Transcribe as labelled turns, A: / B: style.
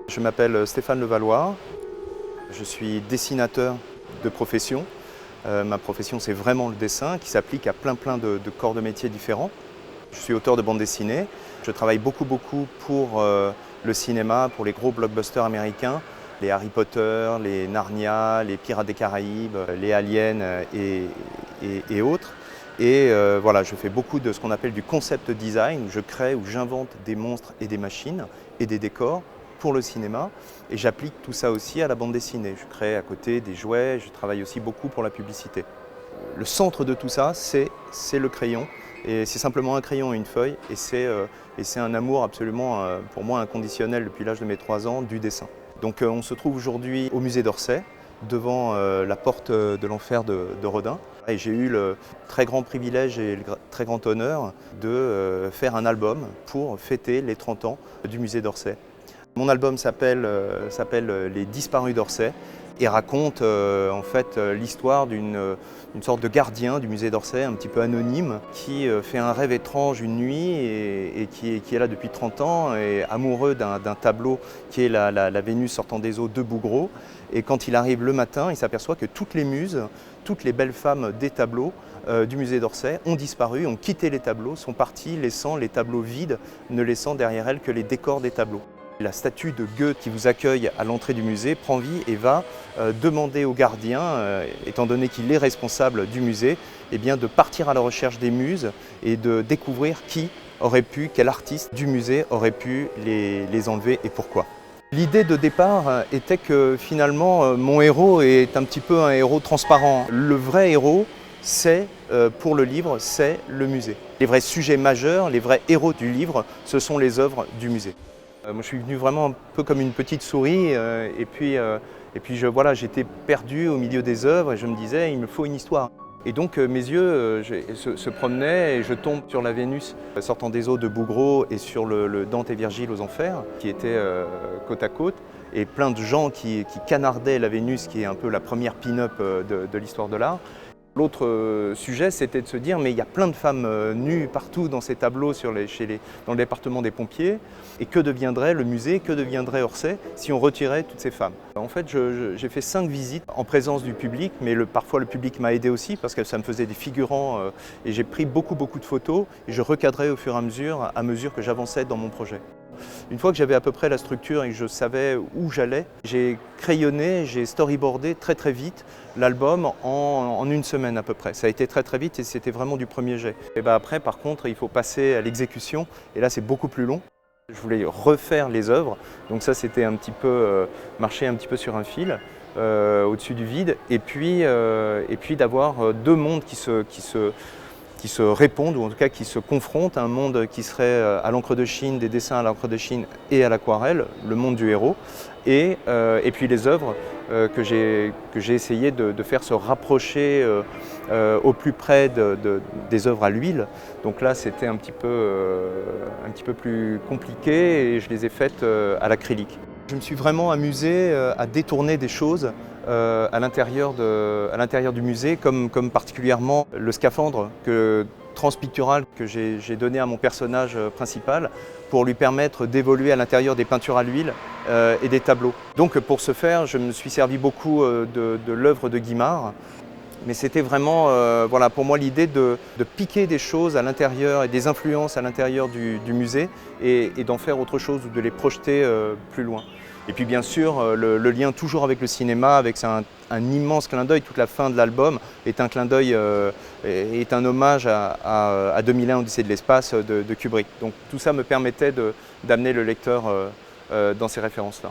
A: Je m'appelle Stéphane Levallois, je suis dessinateur de profession. Ma profession, c'est vraiment le dessin qui s'applique à plein de corps de métiers différents. Je suis auteur de bande dessinée. Je travaille beaucoup pour le cinéma, pour les gros blockbusters américains, les Harry Potter, les Narnia, les Pirates des Caraïbes, les Aliens et autres. Et voilà, je fais beaucoup de ce qu'on appelle du concept design, où je crée, où j'invente des monstres et des machines et des décors pour le cinéma. Et j'applique tout ça aussi à la bande dessinée. Je crée à côté des jouets, je travaille aussi beaucoup pour la publicité. Le centre de tout ça, c'est le crayon. Et c'est simplement un crayon et une feuille. Et c'est un amour absolument, pour moi, inconditionnel depuis l'âge de mes 3 ans, du dessin. Donc on se trouve aujourd'hui au musée d'Orsay, devant la porte de l'enfer de Rodin. Et j'ai eu le très grand privilège et le très grand honneur de faire un album pour fêter les 30 ans du musée d'Orsay. Mon album s'appelle Les Disparus d'Orsay et raconte en fait l'histoire d'une sorte de gardien du musée d'Orsay, un petit peu anonyme, qui fait un rêve étrange une nuit et qui est là depuis 30 ans et amoureux d'un tableau qui est la Vénus sortant des eaux de Bouguereau. Et quand il arrive le matin, il s'aperçoit que toutes les muses, toutes les belles femmes des tableaux du musée d'Orsay ont disparu, ont quitté les tableaux, sont parties laissant les tableaux vides, ne laissant derrière elles que les décors des tableaux. La statue de Goethe qui vous accueille à l'entrée du musée prend vie et va demander au gardien, étant donné qu'il est responsable du musée, eh bien de partir à la recherche des muses et de découvrir quel artiste du musée aurait pu les enlever et pourquoi. L'idée de départ était que finalement mon héros est un petit peu un héros transparent. Le vrai héros, pour le livre, c'est le musée. Les vrais sujets majeurs, les vrais héros du livre, ce sont les œuvres du musée. Moi, je suis venu vraiment un peu comme une petite souris et puis voilà, j'étais perdu au milieu des œuvres et je me disais il me faut une histoire. Et donc mes yeux se promenaient et je tombe sur la Vénus sortant des eaux de Bouguereau et sur le Dante et Virgile aux Enfers qui étaient côte à côte et plein de gens qui canardaient la Vénus qui est un peu la première pin-up de l'histoire de l'art. L'autre sujet, c'était de se dire, mais il y a plein de femmes nues partout dans ces tableaux dans le département des pompiers. Et que deviendrait le musée, que deviendrait Orsay si on retirait toutes ces femmes? En fait, j'ai fait 5 visites en présence du public, mais parfois le public m'a aidé aussi parce que ça me faisait des figurants et j'ai pris beaucoup de photos et je recadrais au fur et à mesure que j'avançais dans mon projet. Une fois que j'avais à peu près la structure et que je savais où j'allais, j'ai crayonné, j'ai storyboardé très vite l'album en 1 semaine à peu près. Ça a été très vite et c'était vraiment du premier jet. Et après, par contre, il faut passer à l'exécution et là c'est beaucoup plus long. Je voulais refaire les œuvres, donc ça c'était un petit peu marcher un petit peu sur un fil au-dessus du vide et puis d'avoir 2 mondes qui se répondent, ou en tout cas qui se confrontent, un monde qui serait à l'encre de Chine, des dessins à l'encre de Chine et à l'aquarelle, le monde du héros, et puis les œuvres que j'ai essayé de faire se rapprocher au plus près des œuvres à l'huile. Donc là c'était un petit peu plus compliqué et je les ai faites à l'acrylique. Je me suis vraiment amusé à détourner des choses à l'intérieur du musée, comme particulièrement le scaphandre transpictural que j'ai donné à mon personnage principal pour lui permettre d'évoluer à l'intérieur des peintures à l'huile et des tableaux. Donc pour ce faire, je me suis servi beaucoup de l'œuvre de Guimard. Mais c'était vraiment voilà, pour moi l'idée de piquer des choses à l'intérieur et des influences à l'intérieur du musée et d'en faire autre chose ou de les projeter plus loin. Et puis bien sûr le lien toujours avec le cinéma, avec un immense clin d'œil. Toute la fin de l'album est un clin d'œil, est un hommage à 2001 Odyssée de l'espace de Kubrick. Donc tout ça me permettait d'amener le lecteur dans ces références-là.